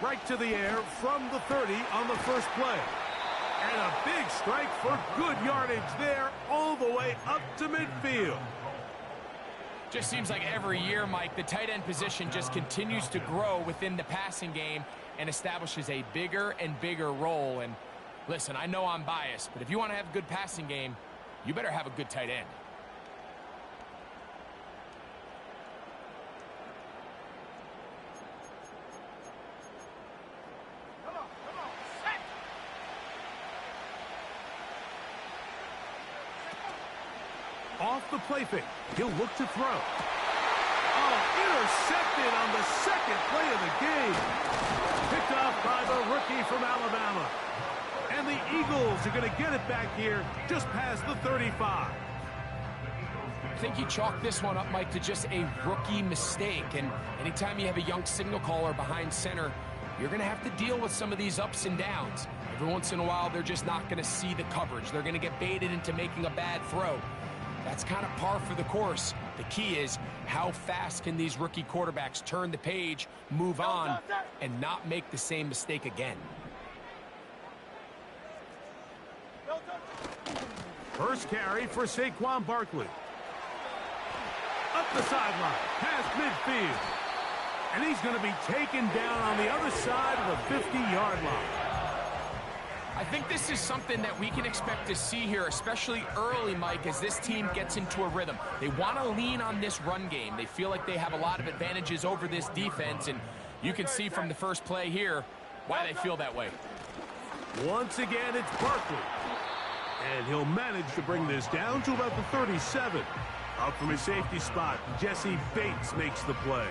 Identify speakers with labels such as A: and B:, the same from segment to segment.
A: Right to the air from the 30 on the first play. And a big strike for good yardage there all the way up to midfield.
B: Just seems like every year, Mike, the tight end position just continues to grow within the passing game and establishes a bigger and bigger role. And listen, I know I'm biased, but if you want to have a good passing game, you better have a good tight end.
A: Off the play fake. He'll look to throw. Oh, intercepted on the second play of the game. Picked off by the rookie from Alabama. And the Eagles are going to get it back here just past the 35.
B: I think you chalk this one up, Mike, to just a rookie mistake. And anytime you have a young signal caller behind center, you're going to have to deal with some of these ups and downs. Every once in a while, they're just not going to see the coverage. They're going to get baited into making a bad throw. That's kind of par for the course. The key is how fast can these rookie quarterbacks turn the page, move on, and not make the same mistake again.
A: First carry for Saquon Barkley. Up the sideline, past midfield. And he's going to be taken down on the other side of the 50-yard line.
B: I think this is something that we can expect to see here, especially early, Mike, as this team gets into a rhythm. They want to lean on this run game. They feel like they have a lot of advantages over this defense, and you can see from the first play here why they feel that way.
A: Once again, it's Barkley. And he'll manage to bring this down to about the 37. Up from his safety spot, Jesse Bates makes the play.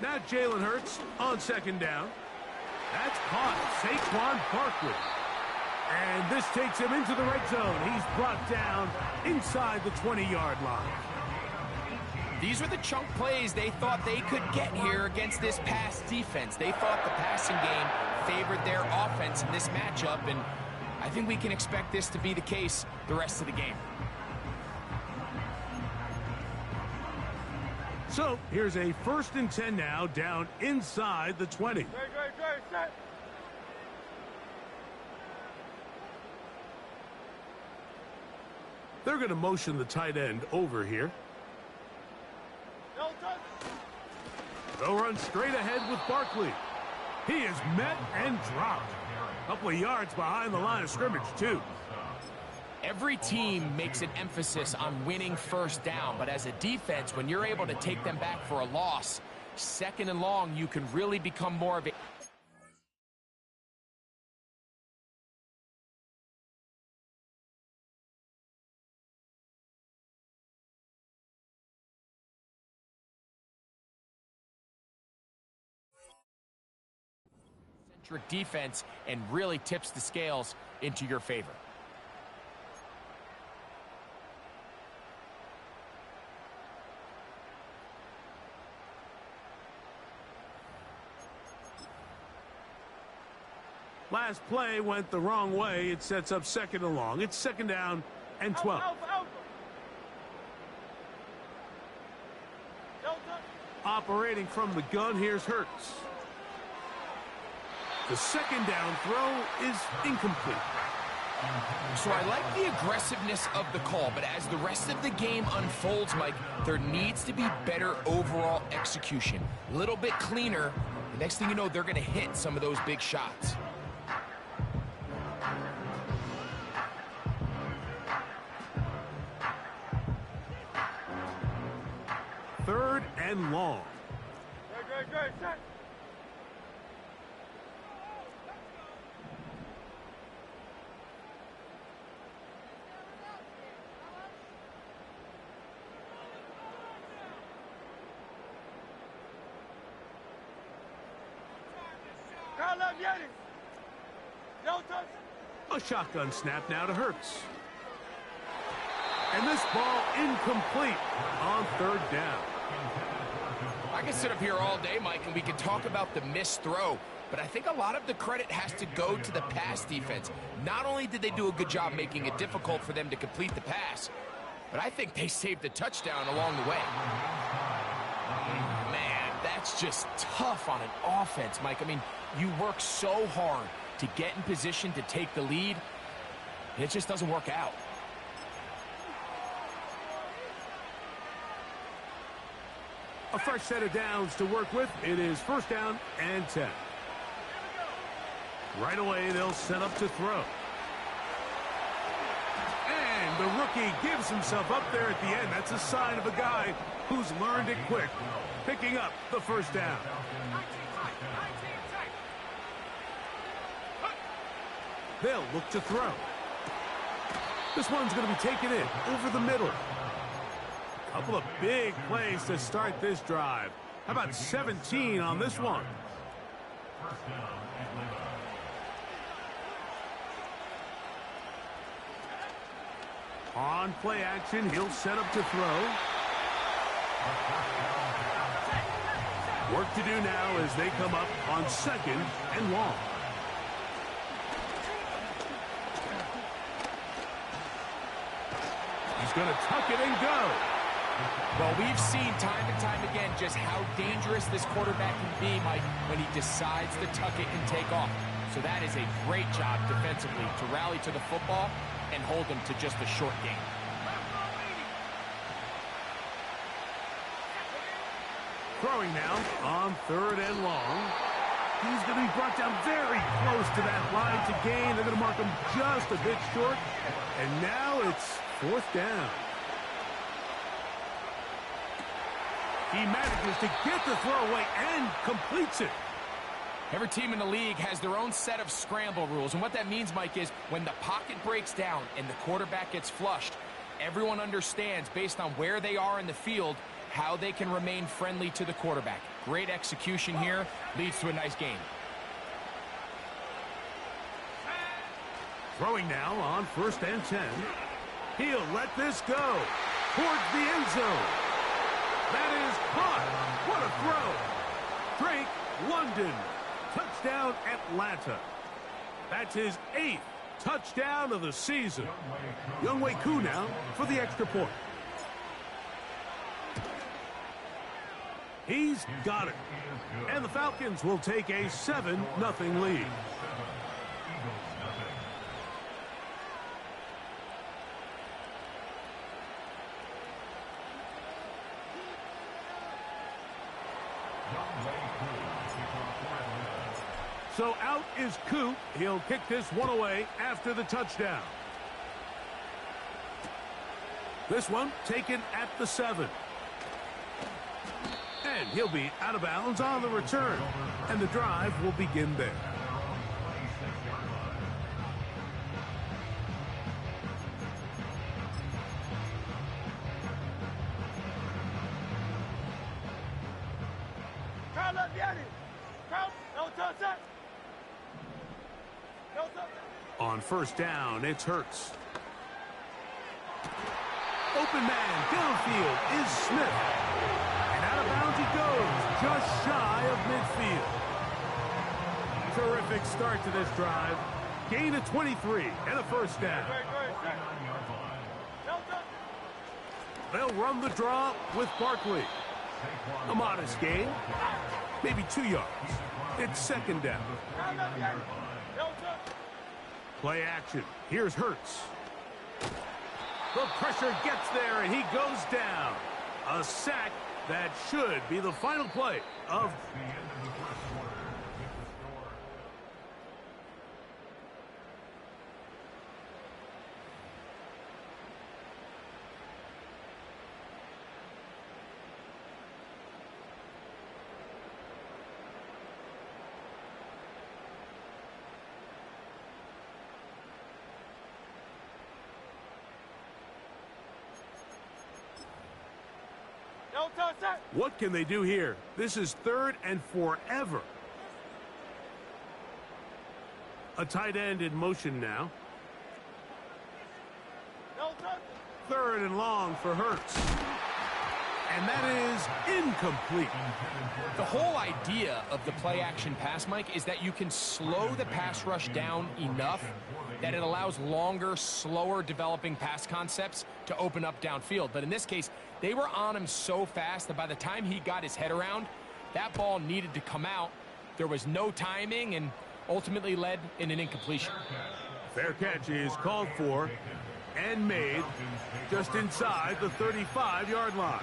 A: Now Jalen Hurts on second down. That's caught. Saquon Barkley. And this takes him into the red zone. He's brought down inside the 20-yard line.
B: These were the chunk plays they thought they could get here against this pass defense. They thought the passing game favored their offense in this matchup, and I think we can expect this to be the case the rest of the game.
A: So here's a 1st and 10 now, down inside the 20. They're going to motion the tight end over here. They'll run straight ahead with Barkley. He is met and dropped. A couple of yards behind the line of scrimmage, too.
B: Every team makes an emphasis on winning first down, but as a defense, when you're able to take them back for a loss, 2nd and long, you can really become more of a... centric defense and really tips the scales into your favor.
A: Last play went the wrong way. It sets up 2nd and long. It's 2nd down and 12. Operating from the gun, here's Hurts. The 2nd down throw is incomplete.
B: So I like the aggressiveness of the call, but as the rest of the game unfolds, Mike, there needs to be better overall execution. A little bit cleaner. The next thing you know, they're going to hit some of those big shots.
A: 3rd and long.
C: Great, set.
A: A shotgun snap now to Hurts. And this ball incomplete on 3rd down.
B: I can sit up here all day, Mike, and we can talk about the missed throw, but I think a lot of the credit has to go to the pass defense. Not only did they do a good job making it difficult for them to complete the pass, but I think they saved the touchdown along the way. Man, that's just tough on an offense, Mike. I mean, you work so hard to get in position to take the lead, and it just doesn't work out.
A: A fresh set of downs to work with. It is 1st down and 10. Right away, they'll set up to throw. And the rookie gives himself up there at the end. That's a sign of a guy who's learned it quick, picking up the 1st down. They'll look to throw. This one's going to be taken in over the middle. Couple of big plays to start this drive. How about 17 on this one? On play action, he'll set up to throw. Work to do now as they come up on 2nd and long. He's going to tuck it and go.
B: Well, we've seen time and time again just how dangerous this quarterback can be, Mike, when he decides to tuck it and take off. So that is a great job defensively to rally to the football and hold them to just a short game.
A: Throwing now on 3rd and long. He's going to be brought down very close to that line to gain. They're going to mark him just a bit short. And now it's 4th down. He manages to get the throw away and completes it.
B: Every team in the league has their own set of scramble rules. And what that means, Mike, is when the pocket breaks down and the quarterback gets flushed, everyone understands, based on where they are in the field, how they can remain friendly to the quarterback. Great execution here leads to a nice game.
A: Throwing now on 1st and 10. He'll let this go towards the end zone. That is caught. What a throw. Drake London. Touchdown Atlanta. That's his 8th touchdown of the season. Younghoe Koo now for the extra point. He's got it. And the Falcons will take a 7-0 lead. So out is Koo. He'll kick this one away after the touchdown. This one taken at the 7. And he'll be out of bounds on the return. And the drive will begin there. On 1st down, it's Hurts. Open man downfield is Smith. And out of bounds he goes, just shy of midfield. Terrific start to this drive. Gain of 23 and a 1st down. They'll run the draw with Barkley. A modest gain, maybe 2 yards. It's 2nd down. Play action. Here's Hurts. The pressure gets there, and he goes down. A sack that should be the final play of the end of the first quarter. What can they do here? This is 3rd and forever. A tight end in motion now. 3rd and long for Hurts. And that is incomplete.
B: The whole idea of the play-action pass, Mike, is that you can slow the pass rush down enough that it allows longer, slower developing pass concepts to open up downfield. But in this case, they were on him so fast that by the time he got his head around, that ball needed to come out. There was no timing and ultimately led in an incompletion.
A: Fair catch is called for and made just inside the 35-yard line.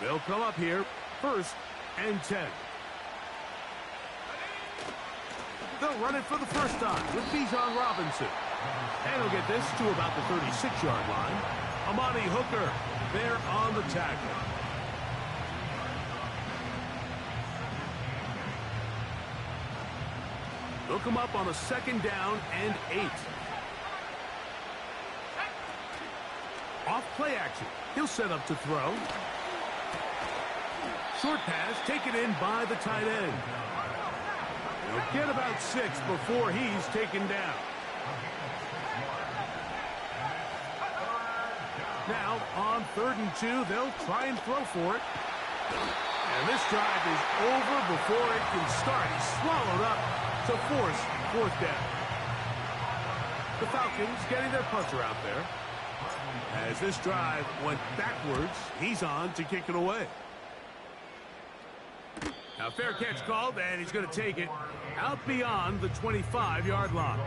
A: They'll come up here, 1st and 10. They'll run it for the first time with Bijan Robinson. And he'll get this to about the 36-yard line. Amani Hooker there on the tackle. They'll come up on a 2nd down and 8. Off play action. He'll set up to throw. Short pass taken in by the tight end. He'll get about 6 before he's taken down. Now, on 3rd and 2, they'll try and throw for it. And this drive is over before it can start. He's swallowed up to force 4th down. The Falcons getting their punter out there. As this drive went backwards, he's on to kick it away. Now, fair catch called, and he's going to take it out beyond the 25-yard line.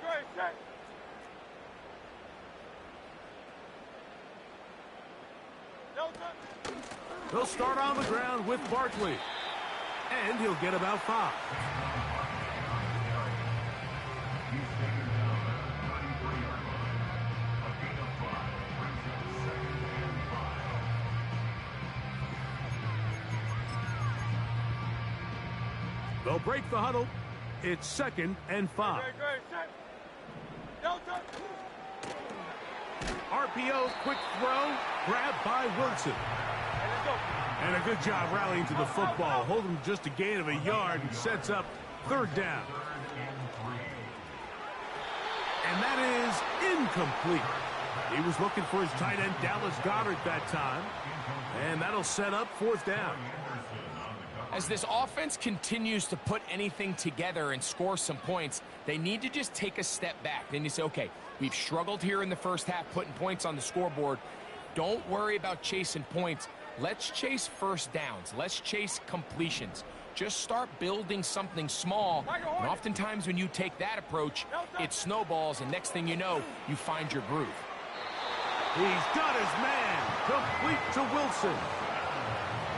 C: Great, set.
A: He'll start on the ground with Barkley. And he'll get about 5. They'll break the huddle. It's 2nd and 5.
C: Great, set. Delta.
A: RPO, quick throw, grabbed by Wilson. And a good job rallying to the football, holding just a gain of a yard and sets up 3rd down. And that is incomplete. He was looking for his tight end, Dallas Goedert, that time. And that'll set up 4th down.
B: As this offense continues to put anything together and score some points, they need to just take a step back. Then you say, okay, we've struggled here in the first half putting points on the scoreboard. Don't worry about chasing points. Let's chase first downs. Let's chase completions. Just start building something small. And oftentimes when you take that approach, it snowballs, and next thing you know, you find your groove.
A: He's got his man. Complete to Wilson.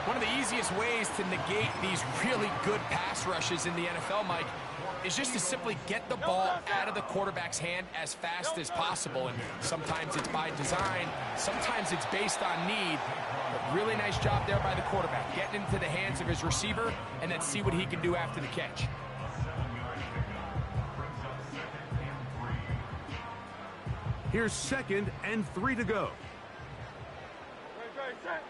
B: One of the easiest ways to negate these really good pass rushes in the NFL, Mike, is just to simply get the ball out of the quarterback's hand as fast as possible. And sometimes it's by design, sometimes it's based on need. But really nice job there by the quarterback, getting into the hands of his receiver, and then see what he can do after the catch.
A: Here's 2nd and 3 to go.
C: Great, set.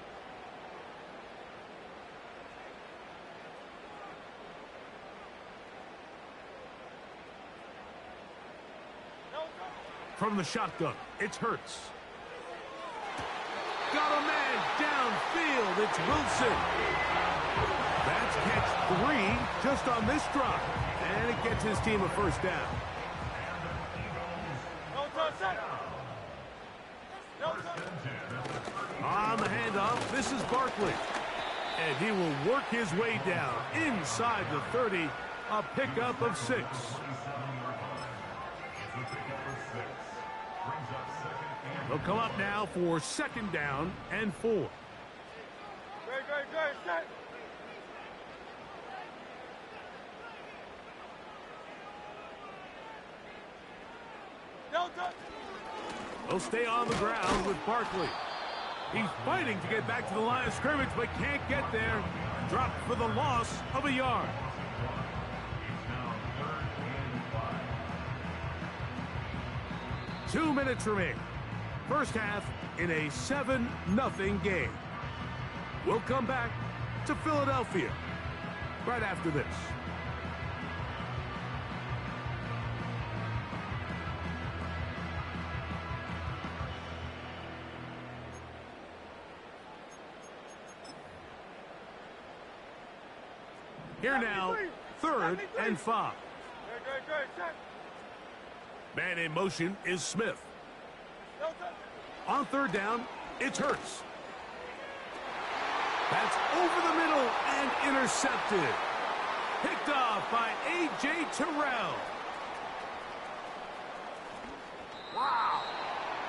A: From the shotgun, it's Hurts. Got a man downfield. It's Wilson. That's catch 3 just on this drive. And it gets his team a 1st down. On the handoff, this is Barkley. And he will work his way down inside the 30. A pickup of 6. They'll come up now for 2nd down and 4.
C: Great, set. No touch.
A: They'll stay on the ground with Barkley. He's fighting to get back to the line of scrimmage, but can't get there. Dropped for the loss of a yard. Two minutes remain. First half in a 7-0 game. We'll come back to Philadelphia right after this. Here now, 3rd and 5. Man in motion is Smith.
C: No touch.
A: On 3rd down, it's Hurts. That's over the middle and intercepted. Picked off by A.J. Terrell. Wow.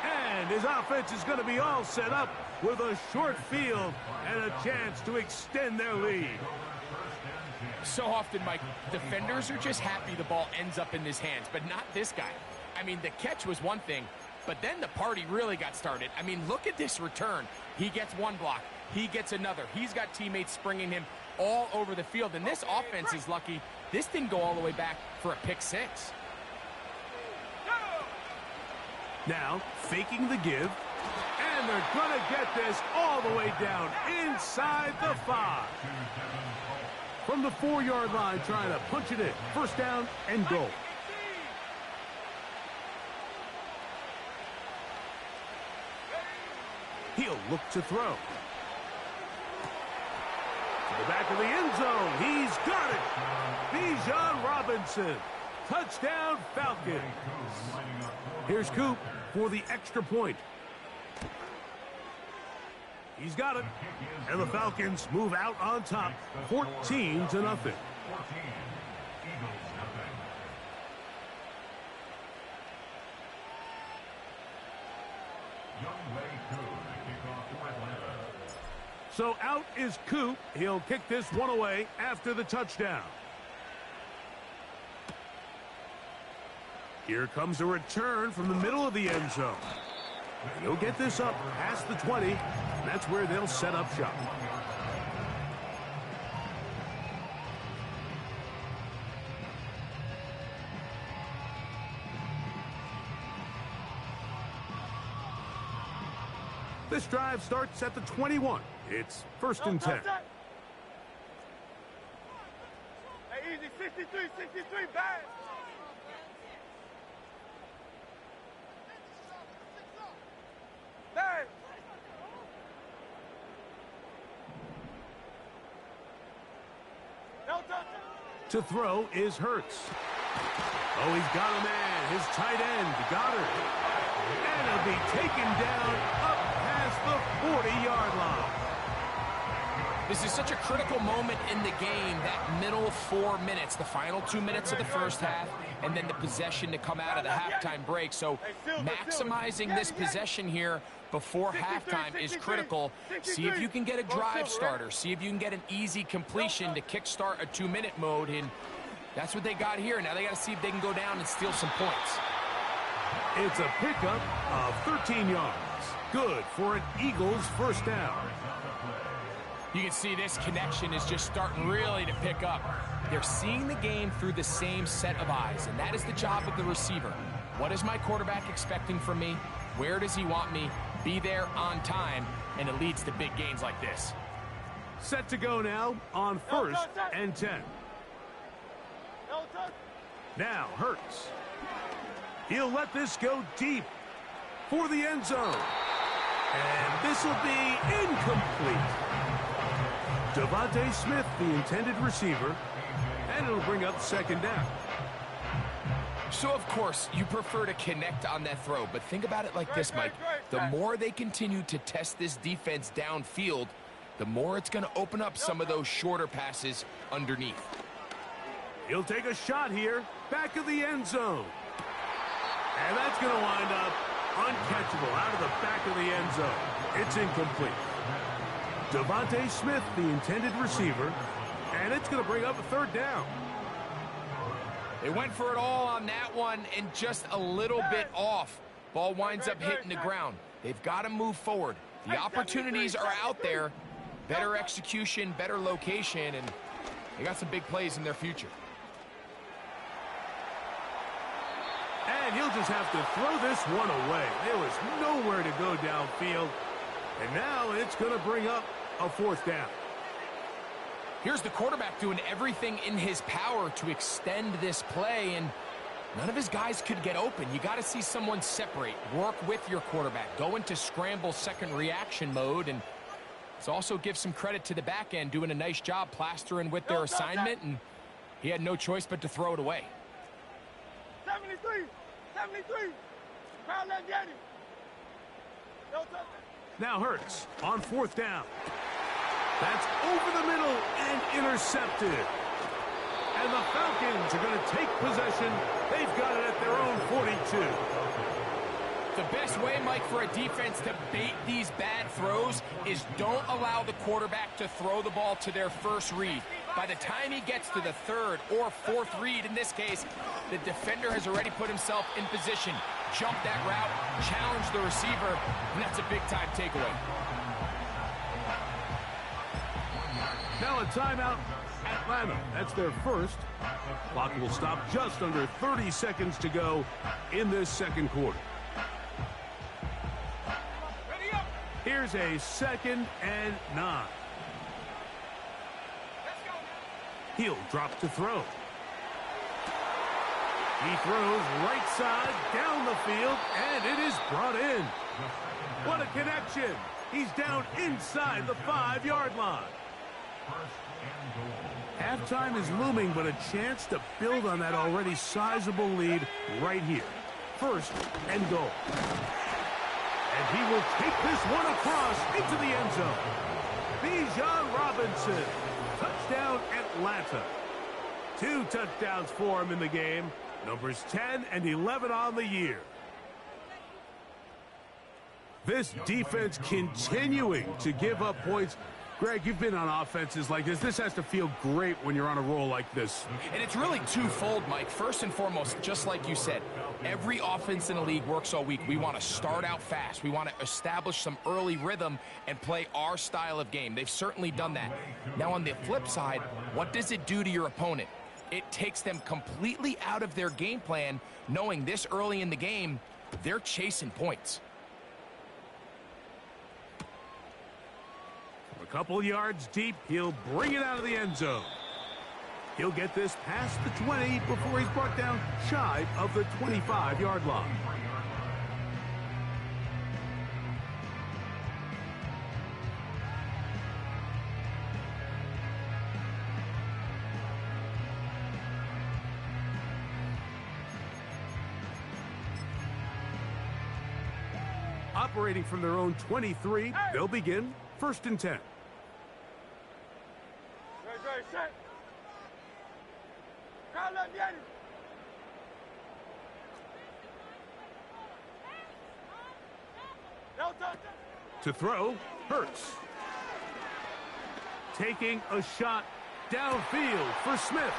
A: And his offense is going to be all set up with a short field and a chance to extend their lead.
B: So often, Mike, defenders are just happy the ball ends up in his hands, but not this guy. I mean, the catch was one thing, but then the party really got started. I mean, look at this return. He gets one block. He gets another. He's got teammates springing him all over the field, and this offense is lucky this didn't go all the way back for a pick six.
A: Now, faking the give, and they're going to get this all the way down inside the 5. From the 4-yard line, trying to punch it in. First down and goal. He'll look to throw. To the back of the end zone. He's got it. Bijan Robinson. Touchdown, Falcon. Here's Coop for the extra point. He's got it. And the Falcons move out on top, 14-0. So out is Coop. He'll kick this one away after the touchdown. Here comes a return from the middle of the end zone. He'll get this up past the 20, and that's where they'll set up shop. This drive starts at the 21. It's 1st and 10.
C: Hey, easy, 63, bad. Bad. No touch.
A: To throw is Hurts. Oh, he's got a man. His tight end, Goddard. And he'll be taken down up past the 40-yard line.
B: This is such a critical moment in the game, that middle 4 minutes, the final 2 minutes of the first half, and then the possession to come out of the halftime break. So maximizing this possession here before halftime is critical. See if you can get a drive starter. See if you can get an easy completion to kickstart a 2-minute mode. And that's what they got here. Now they got to see if they can go down and steal some points.
A: It's a pickup of 13 yards. Good for an Eagles first down.
B: You can see this connection is just starting really to pick up. They're seeing the game through the same set of eyes, and that is the job of the receiver. What is my quarterback expecting from me? Where does he want me? Be there on time, and it leads to big gains like this.
A: Set to go now on 1st and 10. Now Hurts. He'll let this go deep for the end zone. And this will be incomplete. Devontae Smith, the intended receiver, and it'll bring up 2nd down.
B: So, of course, you prefer to connect on that throw, but think about it like this, Mike. The more they continue to test this defense downfield, the more it's going to open up some of those shorter passes underneath.
A: He'll take a shot here, back of the end zone. And that's going to wind up uncatchable out of the back of the end zone. It's incomplete. Devontae Smith, the intended receiver, and it's going to bring up a 3rd down.
B: They went for it all on that one and just a little bit off. Ball winds up hitting the ground. They've got to move forward. The opportunities are out there. Better execution, better location, and they got some big plays in their future.
A: And he'll just have to throw this one away. There was nowhere to go downfield. And now it's going to bring up a fourth down.
B: Here's the quarterback doing everything in his power to extend this play, and none of his guys could get open. You got to see someone separate, work with your quarterback, go into scramble second reaction mode, and let's also give some credit to the back end doing a nice job plastering with their assignment, and he had no choice but to throw it away.
C: 73, 73. Crowd left Yanni. No touchdown.
A: Now Hurts on fourth down. That's over the middle and intercepted. And the Falcons are going to take possession. They've got it at their own 42.
B: The best way, Mike, for a defense to bait these bad throws is don't allow the quarterback to throw the ball to their first read. By the time he gets to the third or fourth read, in this case, the defender has already put himself in position, jumped that route, challenged the receiver, and that's a big-time takeaway.
A: Now a timeout, Atlanta. That's their first. Clock will stop just under 30 seconds to go in this second quarter. Here's a 2nd and 9. He'll drop to throw. He throws right side down the field, and it is brought in. What a connection. He's down inside the 5-yard line. Halftime is looming, but a chance to build on that already sizable lead right here. 1st and goal. And he will take this one across into the end zone. Bijan Robinson. Touchdown, Atlanta. 2 touchdowns for him in the game. Numbers 10 and 11 on the year. This defense continuing to give up points. Greg, you've been on offenses like this. This has to feel great when you're on a roll like this.
B: And it's really twofold, Mike. First and foremost, just like you said, every offense in the league works all week. We want to start out fast. We want to establish some early rhythm and play our style of game. They've certainly done that. Now, on the flip side, what does it do to your opponent? It takes them completely out of their game plan, knowing this early in the game, they're chasing points.
A: A couple yards deep, he'll bring it out of the end zone. He'll get this past the 20 before he's brought down shy of the 25-yard line. Operating from their own 23, they'll begin 1st and 10.
C: Ready, set. Crowd left Yanni. No touchdown.
A: To throw, Hurts. Taking a shot downfield for Smith.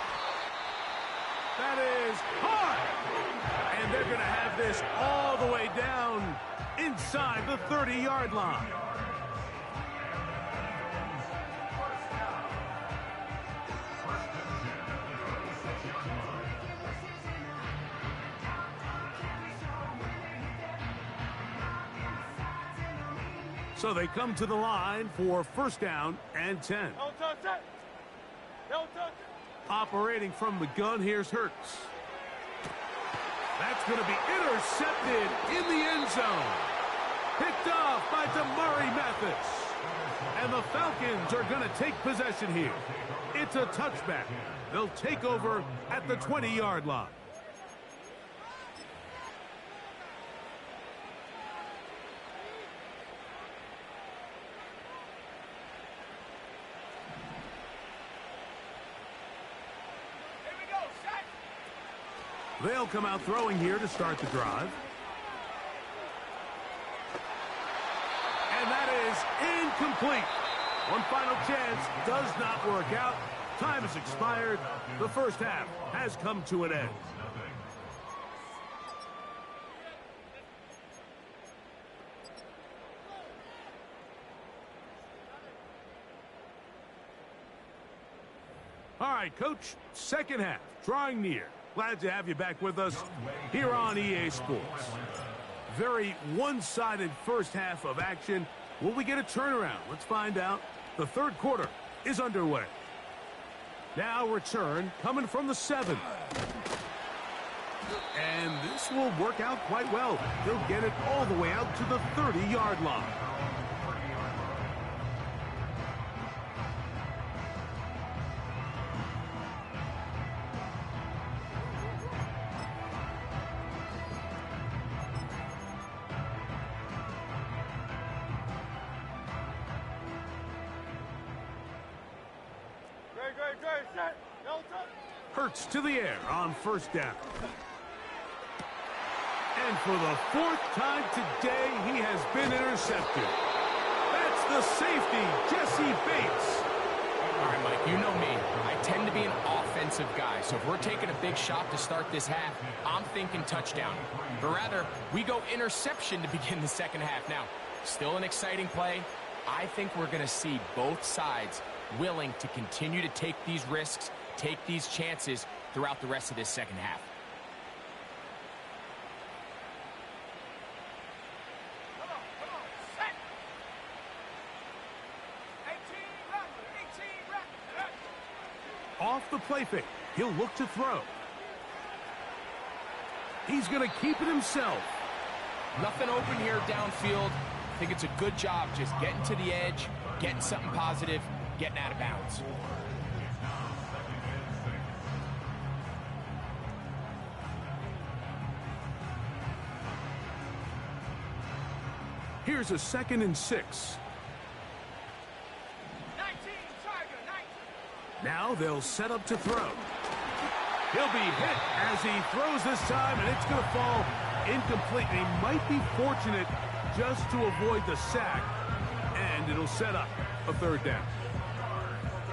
A: That is hard. And they're going to have this all the way down inside the 30-yard line. So they come to the line for 1st down and 10.
C: No touchdown. No touchdown.
A: Operating from the gun, here's Hurts. That's going to be intercepted in the end zone. Picked off by DeMauri Mathis. And the Falcons are going to take possession here. It's a touchback. They'll take over at the 20-yard line. They'll come out throwing here to start the drive. And that is incomplete. One final chance does not work out. Time has expired. The first half has come to an end. All right, Coach, second half, drawing near. Glad to have you back with us here on EA Sports. Very one-sided first half of action. Will we get a turnaround? Let's find out. The third quarter is underway. Now return coming from the 7. And this will work out quite well. He'll get it all the way out to the 30-yard line. Hurts to the air on first down. And for the 4th time today, he has been intercepted. That's the safety, Jesse Bates.
B: All right, Mike, you know me. I tend to be an offensive guy, so if we're taking a big shot to start this half, I'm thinking touchdown. But rather, we go interception to begin the second half. Now, still an exciting play. I think we're going to see both sides willing to continue to take these risks, take these chances throughout the rest of this second half.
C: Come on, set. 18 record.
A: Off the play fake, he'll look to throw. He's going to keep it himself.
B: Nothing open here downfield. I think it's a good job just getting to the edge, getting something positive, getting out of bounds.
A: Here's a 2nd and 6.
C: 19, Tiger, 19.
A: Now they'll set up to throw. He'll be hit as he throws this time, and it's going to fall incomplete. He might be fortunate just to avoid the sack, and it'll set up a 3rd down.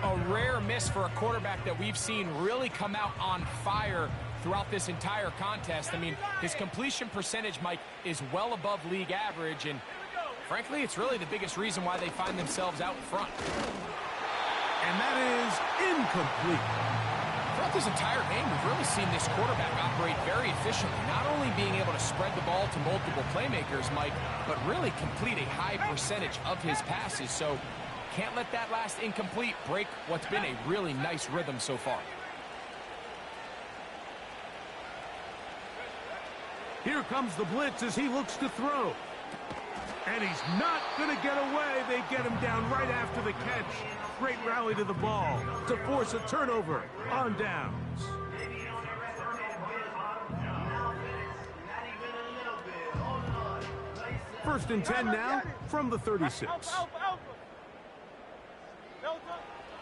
B: A rare miss for a quarterback that we've seen really come out on fire throughout this entire contest. I mean, his completion percentage, Mike, is well above league average, and frankly, it's really the biggest reason why they find themselves out in front.
A: And that is incomplete.
B: Throughout this entire game, we've really seen this quarterback operate very efficiently, not only being able to spread the ball to multiple playmakers, Mike, but really complete a high percentage of his passes. So can't let that last incomplete break what's been a really nice rhythm so far.
A: Here comes the blitz as he looks to throw. And he's not going to get away. They get him down right after the catch. Great rally to the ball to force a turnover on downs. First and 10 now from the 36.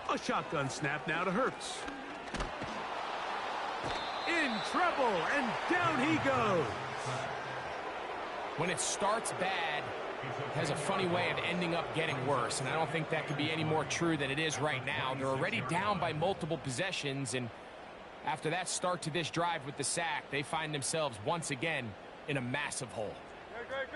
A: A shotgun snap now to Hurts. In trouble, and down he goes.
B: When it starts bad, it has a funny way of ending up getting worse, and I don't think that could be any more true than it is right now. They're already down by multiple possessions, and after that start to this drive with the sack, they find themselves once again in a massive hole.
C: Good.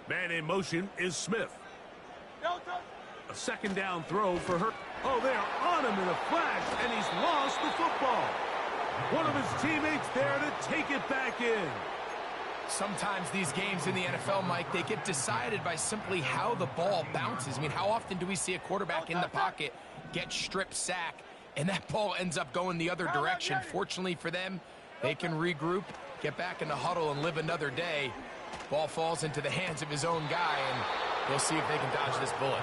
A: Man in motion is Smith.
C: Delta.
A: A 2nd down throw for her. Oh, they're on him in a flash, and he's lost the football. One of his teammates there to take it back in.
B: Sometimes these games in the NFL, Mike, they get decided by simply how the ball bounces. I mean, how often do we see a quarterback in the pocket get strip sack, and that ball ends up going the other direction? Fortunately for them, they can regroup, get back in the huddle, and live another day. Ball falls into the hands of his own guy, and they'll see if they can dodge this bullet.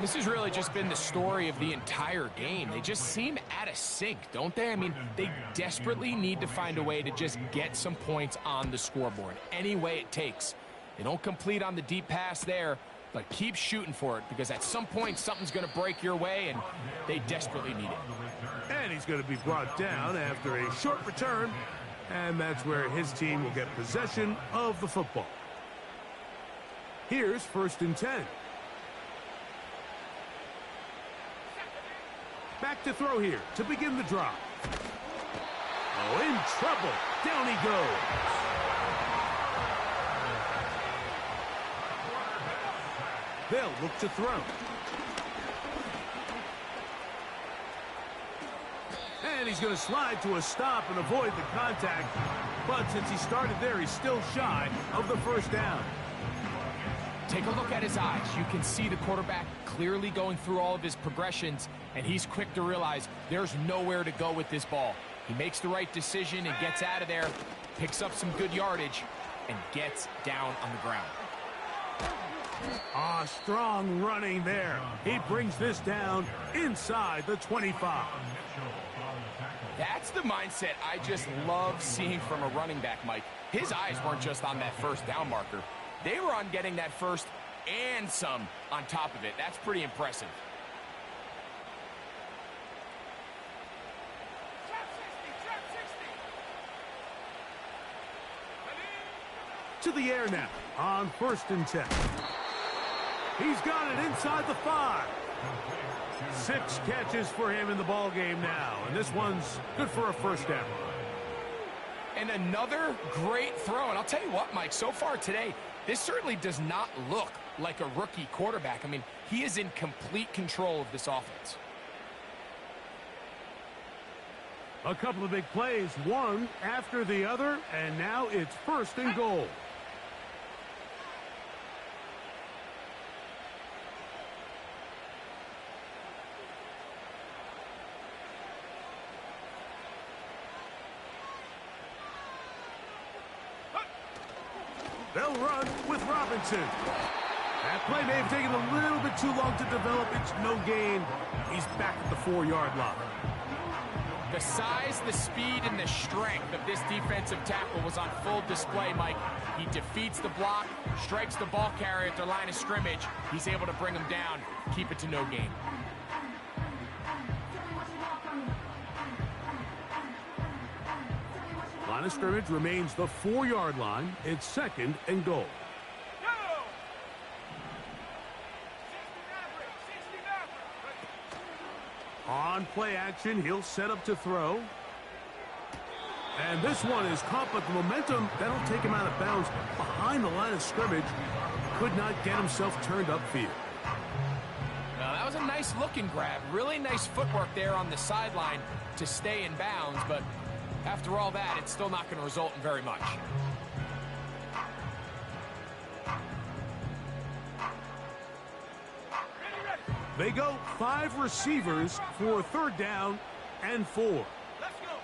B: This has really just been the story of the entire game. They just seem out of sync, don't they? I mean, they desperately need to find a way to just get some points on the scoreboard, any way it takes. They don't complete on the deep pass there, but keep shooting for it, because at some point something's going to break your way, and they desperately need it.
A: And he's going to be brought down after a short return, and that's where his team will get possession of the football. Here's 1st and 10. Back to throw here to begin the drive. Oh, in trouble. Down he goes. They'll look to throw. And he's going to slide to a stop and avoid the contact. But since he started there, he's still shy of the 1st down.
B: Take a look at his eyes. You can see the quarterback clearly going through all of his progressions, and he's quick to realize there's nowhere to go with this ball. He makes the right decision and gets out of there, picks up some good yardage, and gets down on the ground.
A: Strong running there. He brings this down inside the 25.
B: That's the mindset I just love seeing from a running back, Mike. His eyes weren't just on that 1st down marker. They were on getting that 1st and some on top of it. That's pretty impressive.
A: To the air now on 1st and 10. He's got it inside the 5. 6 catches for him in the ball game now, and this one's good for a 1st down.
B: And another great throw. And I'll tell you what, Mike, so far today, this certainly does not look like a rookie quarterback. I mean, he is in complete control of this offense.
A: A couple of big plays, one after the other, and now it's 1st and goal. They'll run with Robinson. That play may have taken a little bit too long to develop. It's no gain. He's back at the 4-yard line.
B: The size, the speed, and the strength of this defensive tackle was on full display, Mike. He defeats the block, strikes the ball carrier at the line of scrimmage. He's able to bring him down, keep it to no gain.
A: Line of scrimmage remains the 4-yard line. It's 2nd and goal. On play action, he'll set up to throw. And this one is caught, but the momentum, that'll take him out of bounds behind the line of scrimmage. Could not get himself turned upfield.
B: Now, that was a nice looking grab. Really nice footwork there on the sideline to stay in bounds, but after all that, it's still not going to result in very much.
A: They go 5 receivers for 3rd down and 4.
C: Let's go.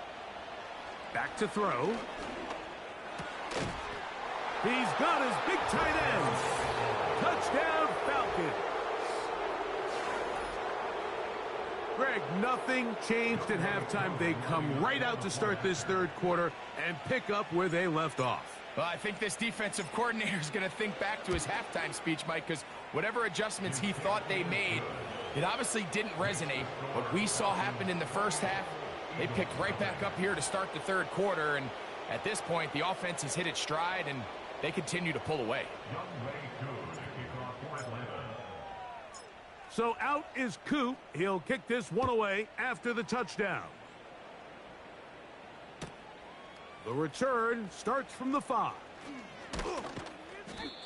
A: Back to throw. He's got his big tight end. Touchdown, Falcon. Greg, nothing changed at halftime. They come right out to start this 3rd quarter and pick up where they left off.
B: Well, I think this defensive coordinator is going to think back to his halftime speech, Mike, because whatever adjustments he thought they made, it obviously didn't resonate. What we saw happen in the 1st half, they picked right back up here to start the 3rd quarter, and at this point, the offense has hit its stride, and they continue to pull away.
A: So out is Coop. He'll kick this one away after the touchdown. The return starts from the 5.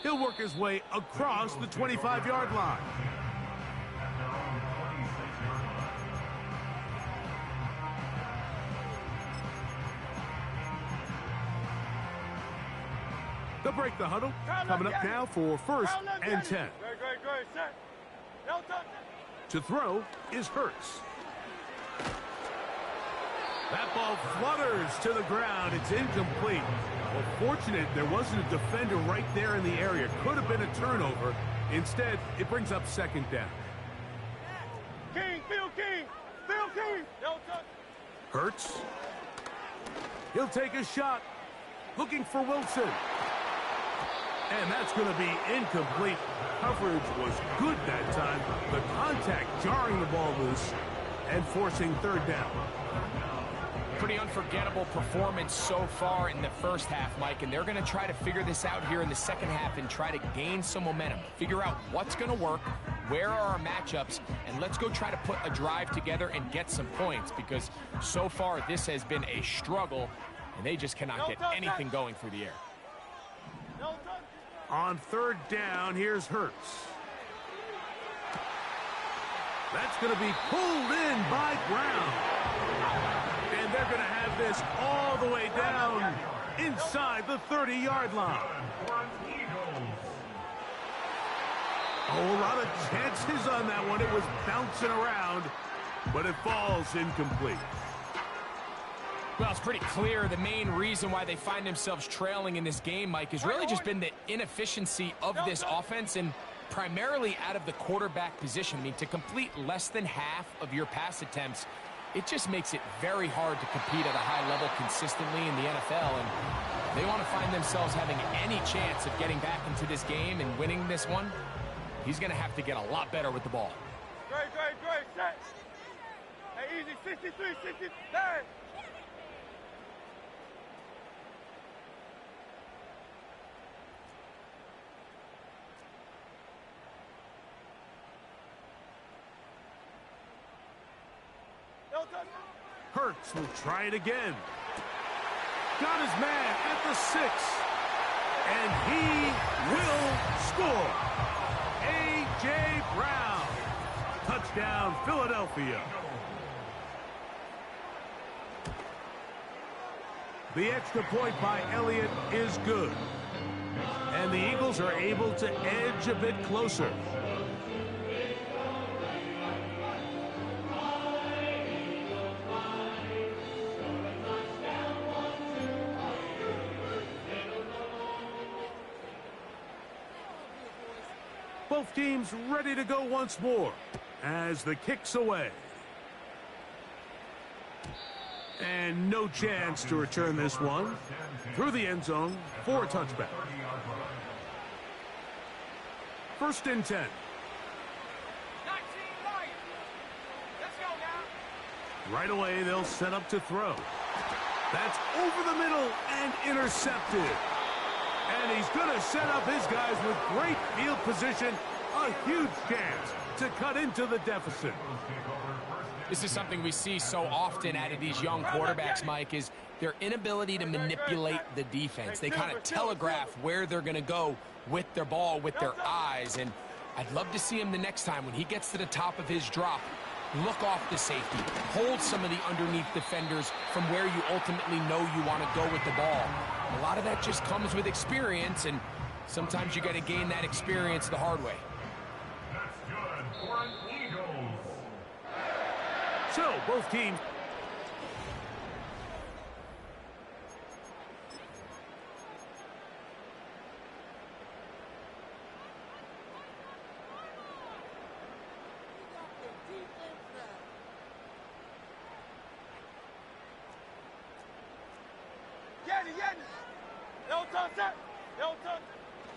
A: He'll work his way across the 25-yard line. They'll break the huddle. Coming up now for 1st and 10.
C: Great, set. No touch.
A: To throw is Hurts. That ball flutters to the ground. It's incomplete. Well, fortunate there wasn't a defender right there in the area. Could have been a turnover. Instead, it brings up 2nd down.
C: King, Phil King. No touch.
A: Hurts. He'll take a shot. Looking for Wilson. And that's going to be incomplete. Coverage was good that time. The contact jarring the ball loose and forcing 3rd down.
B: Pretty unforgettable performance so far in the first half, Mike, and they're going to try to figure this out here in the second half and try to gain some momentum. Figure out what's going to work, where are our matchups, and let's go try to put a drive together and get some points, because so far this has been a struggle, and they just cannot get anything going through the air.
A: On third down, here's Hurts. That's going to be pulled in by Brown. And they're going to have this all the way down inside the 30-yard line. Oh, a lot of chances on that one. It was bouncing around, but it falls incomplete.
B: Well, it's pretty clear the main reason why they find themselves trailing in this game, Mike, has really just been the inefficiency of this offense and primarily out of the quarterback position. I mean, to complete less than half of your pass attempts, it just makes it very hard to compete at a high level consistently in the NFL. And they want to find themselves having any chance of getting back into this game and winning this one. He's going to have to get a lot better with the ball.
C: Great, set. Hey, easy, 63, 69.
A: Hurts will try it again. Got his man at the 6. And he will score. A.J. Brown. Touchdown, Philadelphia. The extra point by Elliott is good. And the Eagles are able to edge a bit closer. Both teams ready to go once more as the kick's away. And no chance to return this one through the end zone for a touchback. 1st and 10. Right away, they'll set up to throw. That's over the middle and intercepted. And he's going to set up his guys with great field position. A huge chance to cut into the deficit.
B: This is something we see so often out of these young quarterbacks, Mike, is their inability to manipulate the defense. They kind of telegraph where they're going to go with their ball, with their eyes. And I'd love to see him the next time when he gets to the top of his drop. Look off the safety. Hold some of the underneath defenders from where you ultimately know you want to go with the ball. A lot of that just comes with experience, and sometimes you got to gain that experience the hard way.
A: So, both teams.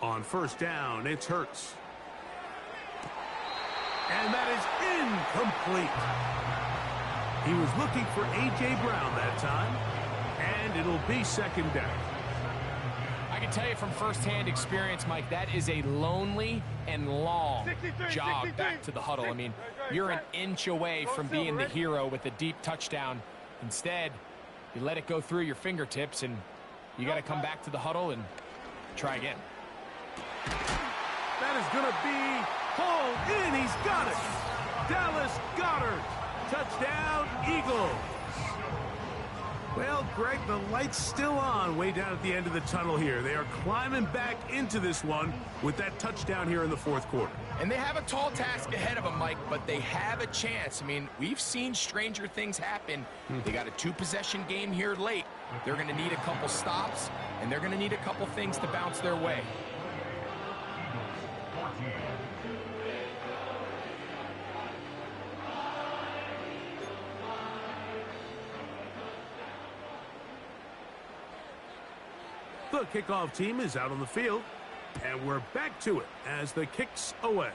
A: On 1st down, it's Hurts. And that is incomplete. He was looking for A.J. Brown that time, and it'll be 2nd down.
B: I can tell you from firsthand experience, Mike, that is a lonely and long jog back to the huddle. I mean, you're an inch away from being the hero with a deep touchdown. Instead, you let it go through your fingertips, and you got to come back to the huddle and try again.
A: That is going to be hauled in. He's got it. Dallas Goedert. Touchdown, Eagles. Well, Greg, the light's still on way down at the end of the tunnel here. They are climbing back into this one with that touchdown here in the 4th quarter.
B: And they have a tall task ahead of them, Mike, but they have a chance. I mean, we've seen stranger things happen. They got a 2-possession game here late. They're going to need a couple stops, and they're going to need a couple things to bounce their way.
A: The kickoff team is out on the field, and we're back to it as the kick's away.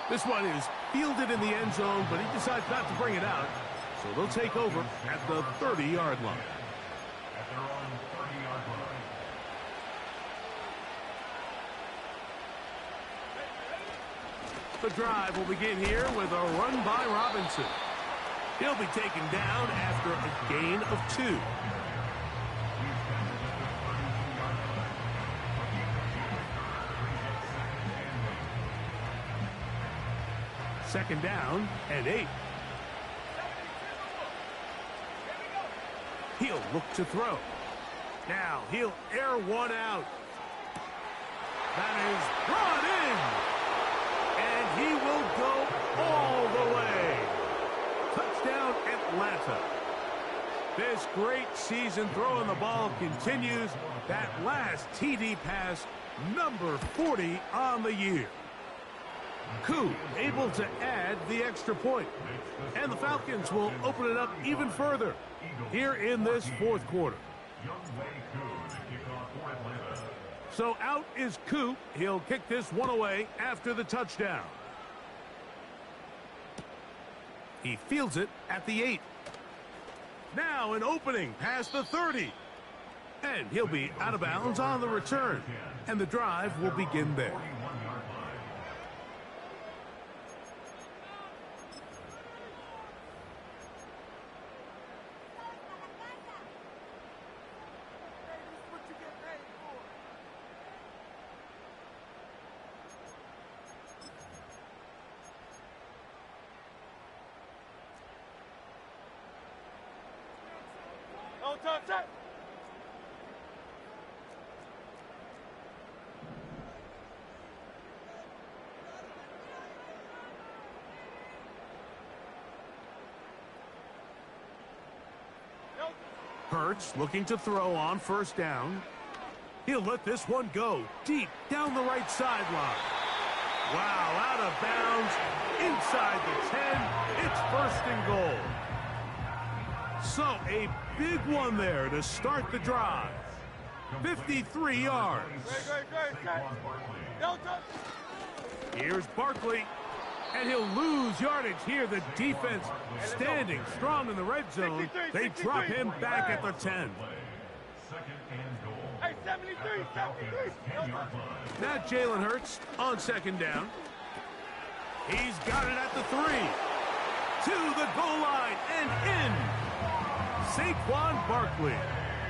A: This one is fielded in the end zone, but he decides not to bring it out. So So they'll take over at the 30-yard line. The drive will begin here with a run by Robinson. He'll be taken down after a gain of 2. Second down and 8. He'll look to throw. Now he'll air one out. That is brought in. And he will go all the way. Touchdown, Atlanta. This great season throwing the ball continues. That last TD pass, number 40 on the year. Koo able to add the extra point. And the Falcons will open it up even further here in this fourth quarter. So out is Koo. He'll kick this one away after the touchdown. He fields it at the 8. Now an opening past the 30. And he'll be out of bounds on the return. And the drive will begin there. Hurts looking to throw on first down. He'll let this one go deep down the right sideline. Wow, out of bounds inside the 10. It's first and goal. So a big one there to start the drive. 53 yards. Here's Barkley. And he'll lose yardage here. The defense standing strong in the red zone. They drop him back at the 10. Now Jalen Hurts on second down. He's got it at the 3. To the goal line and in. Saquon Barkley.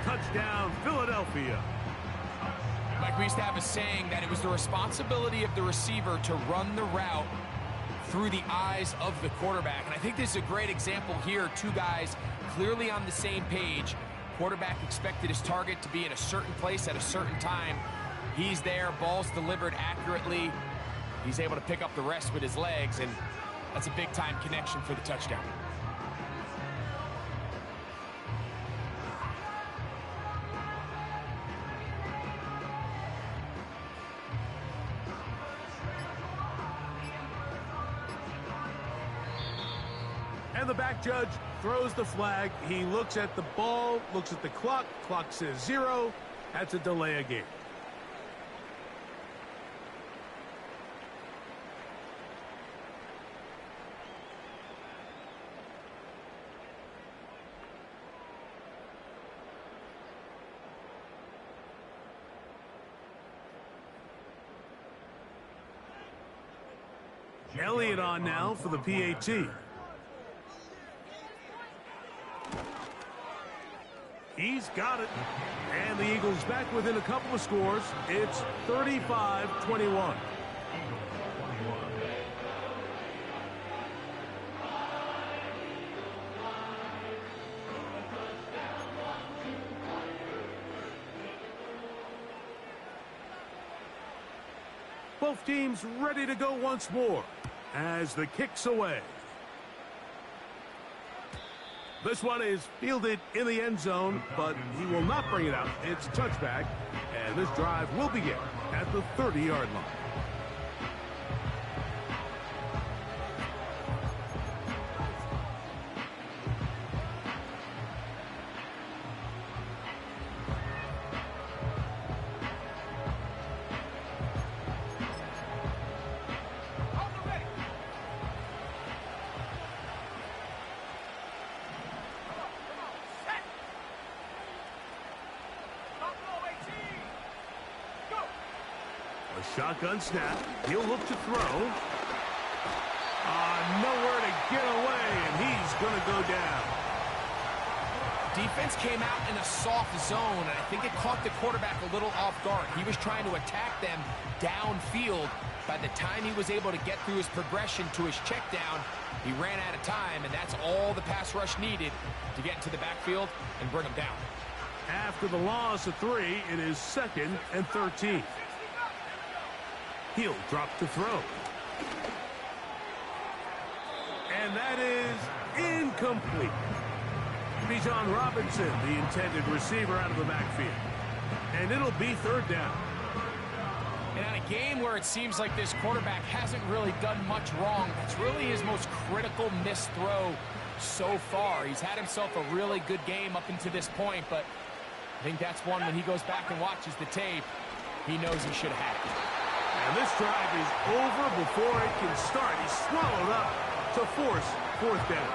A: Touchdown, Philadelphia.
B: Like we used to have a saying that it was the responsibility of the receiver to run the route through the eyes of the quarterback. And I think this is a great example here. Two guys clearly on the same page. Quarterback expected his target to be in a certain place at a certain time. He's there, ball's delivered accurately. He's able to pick up the rest with his legs, and that's a big-time connection for the touchdown.
A: And the back judge throws the flag. He looks at the ball, looks at the clock. Clock says 0. That's a delay of game. Elliott on now for the PAT. He's got it. And the Eagles back within a couple of scores. It's 35-21. Both teams ready to go once more as the kick's away. This one is fielded in the end zone, but he will not bring it out. It's a touchback, and this drive will begin at the 30-yard line. Shotgun snap. He'll look to throw. Nowhere to get away, and he's going to go down.
B: Defense came out in a soft zone, and I think it caught the quarterback a little off guard. He was trying to attack them downfield. By the time he was able to get through his progression to his check down, he ran out of time, and that's all the pass rush needed to get into the backfield and bring him down.
A: After the loss of 3, it is 2nd and 13. He'll drop to throw. And that is incomplete. Bijan Robinson, the intended receiver, out of the backfield. And it'll be 3rd down.
B: And on a game where it seems like this quarterback hasn't really done much wrong, that's really his most critical missed throw so far. He's had himself a really good game up until this point, but I think that's one when he goes back and watches the tape, he knows he should have had it.
A: And this drive is over before it can start. He's swallowed up to force 4th down.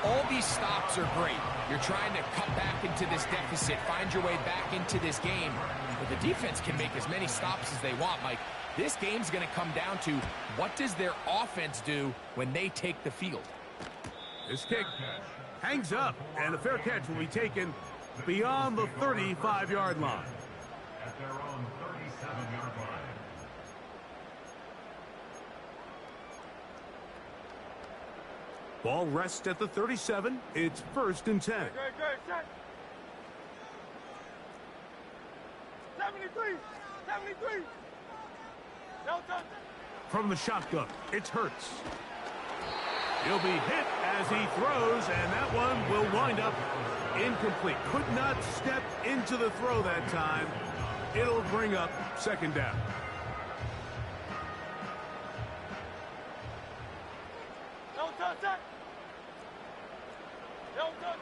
B: All these stops are great. You're trying to cut back into this deficit, find your way back into this game. But the defense can make as many stops as they want, Mike. This game's going to come down to what does their offense do when they take the field.
A: This kick hangs up, and a fair catch will be taken beyond the 35-yard line.
D: At their own 37-yard line.
A: Ball rests at the 37. It's 1st and 10.
C: Great, set. 73, 73. No touch.
A: From the shotgun, it's Hurts. He'll be hit as he throws, and that one will wind up incomplete. Could not step into the throw that time. It'll bring up 2nd down.
C: No touch. No touch.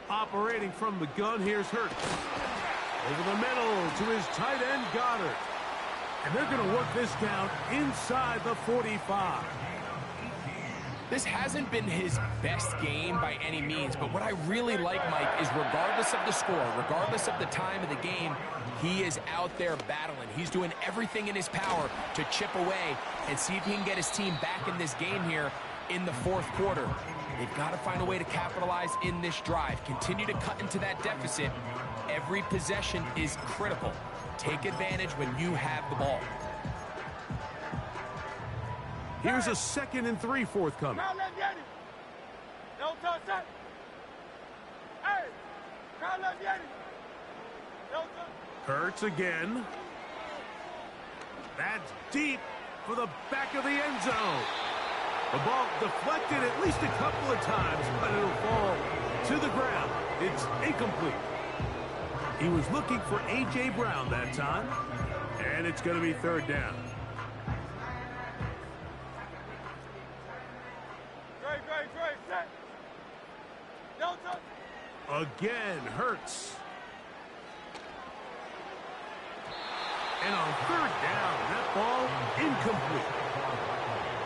A: Operating from the gun, here's Hurts. Over the middle to his tight end, Goddard. And they're going to work this down inside the 45.
B: This hasn't been his best game by any means, but what I really like, Mike, is regardless of the score, regardless of the time of the game, he is out there battling. He's doing everything in his power to chip away and see if he can get his team back in this game here in the 4th quarter. They've got to find a way to capitalize in this drive. Continue to cut into that deficit. Every possession is critical. Take advantage when you have the ball.
A: Here's a 2nd and 3 forthcoming.
C: Crowd left Yeti. No touch. Hey, crowd left Yeti. No touch.
A: Hurts again. That's deep for the back of the end zone. The ball deflected at least a couple of times, but it'll fall to the ground. It's incomplete. He was looking for A.J. Brown that time, and it's going to be 3rd down.
C: Great, set. No touch.
A: Again, Hurts. And on 3rd down, that ball incomplete.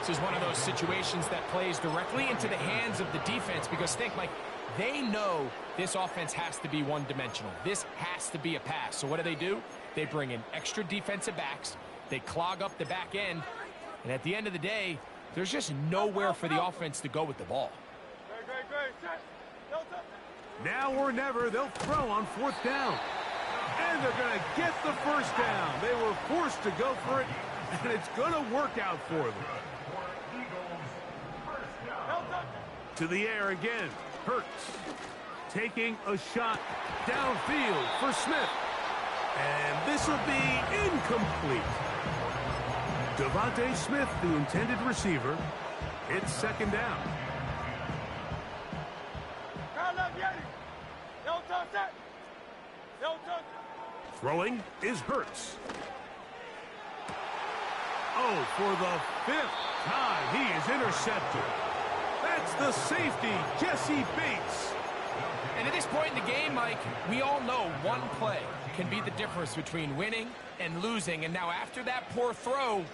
B: This is one of those situations that plays directly into the hands of the defense because think, like, they know this offense has to be one-dimensional. This has to be a pass. So what do? They bring in extra defensive backs. They clog up the back end. And at the end of the day, there's just nowhere for the offense to go with the ball.
C: Great, set. No touch.
A: Now or never, they'll throw on 4th down. And they're going to get the 1st down. They were forced to go for it, and it's going to work out for them.
C: No touch.
A: To the air again. Hurts taking a shot downfield for Smith. And this will be incomplete. Devontae Smith, the intended receiver. It's 2nd down.
C: Crowd left Yeti. No touch. No touch.
A: Throwing is Hurts. Oh, for the 5th time, he is intercepted. That's the safety, Jesse Bates.
B: And at this point in the game, Mike, we all know one play can be the difference between winning and losing. And now after that poor throw,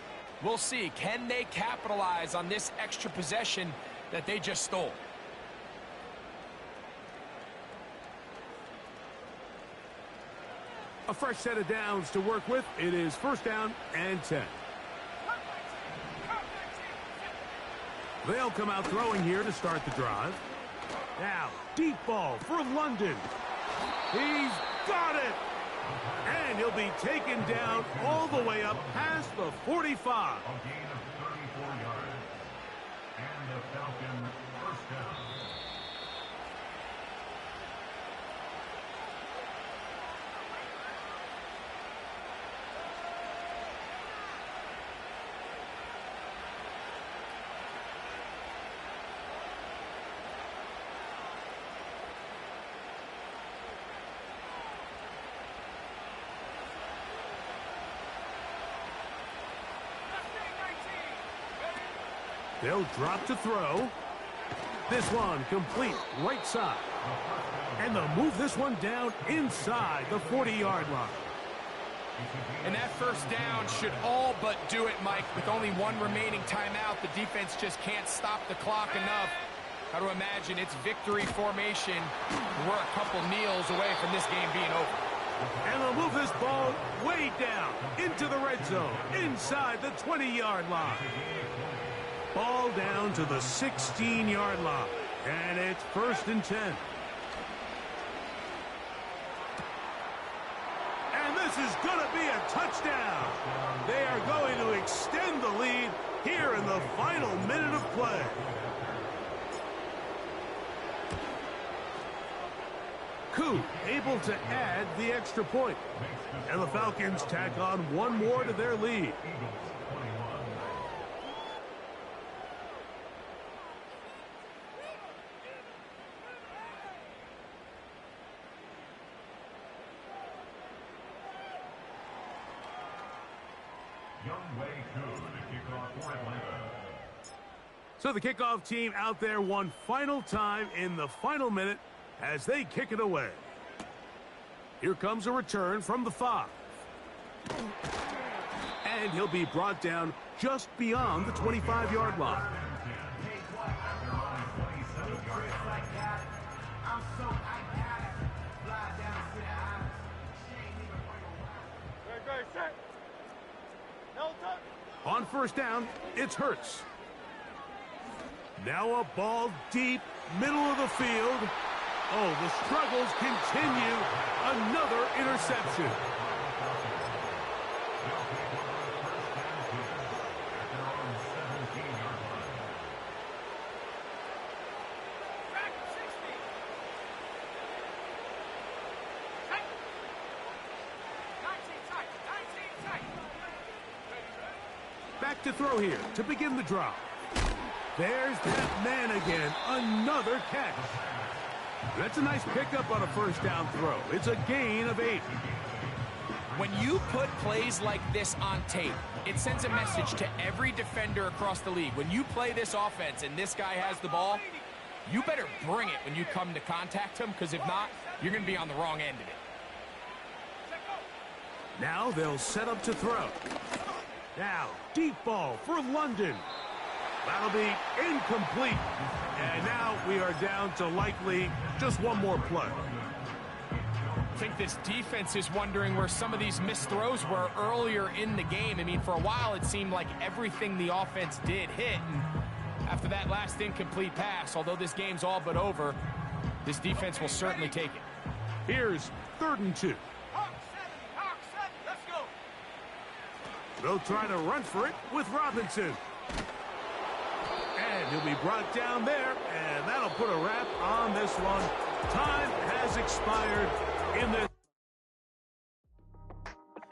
B: we'll see. Can they capitalize on this extra possession that they just stole?
A: A fresh set of downs to work with. It is first down and 10. They'll come out throwing here to start the drive. Now, deep ball for London. He's got it! And he'll be taken down all the way up past the 45.
D: A gain of 34 yards. And the Falcon first down.
A: They'll drop to throw. This one complete right side. And they'll move this one down inside the 40-yard line.
B: And that first down should all but do it, Mike. With only one remaining timeout, the defense just can't stop the clock enough. Got to imagine it's victory formation. We're a couple kneels away from this game being over.
A: And they'll move this ball way down into the red zone, inside the 20-yard line. Ball down to the 16-yard line. And it's first and 10. And this is going to be a touchdown. They are going to extend the lead here in the final minute of play. Coup able to add the extra point. And the Falcons tack on one more to their lead. So the kickoff team out there one final time in the final minute as they kick it away. Here comes a return from the 5. And he'll be brought down just beyond the 25-yard line. On first down, it's Hurts. Now a ball deep, middle of the field. Oh, the struggles continue. Another interception. Back to throw here to begin the drive. There's that man again. Another catch. That's a nice pickup on a first down throw. It's a gain of 8.
B: When you put plays like this on tape, it sends a message to every defender across the league. When you play this offense and this guy has the ball, you better bring it when you come to contact him, because if not, you're going to be on the wrong end of it.
A: Now they'll set up to throw. Now, deep ball for London. That'll be incomplete. And now we are down to likely just one more play.
B: I think this defense is wondering where some of these missed throws were earlier in the game. I mean, for a while, it seemed like everything the offense did hit. And after that last incomplete pass, although this game's all but over, this defense will certainly take it.
A: Here's 3rd and 2.
C: Let's go.
A: They'll try to run for it with Robinson. And he'll be brought down there, and that'll put a wrap on this one. Time has expired.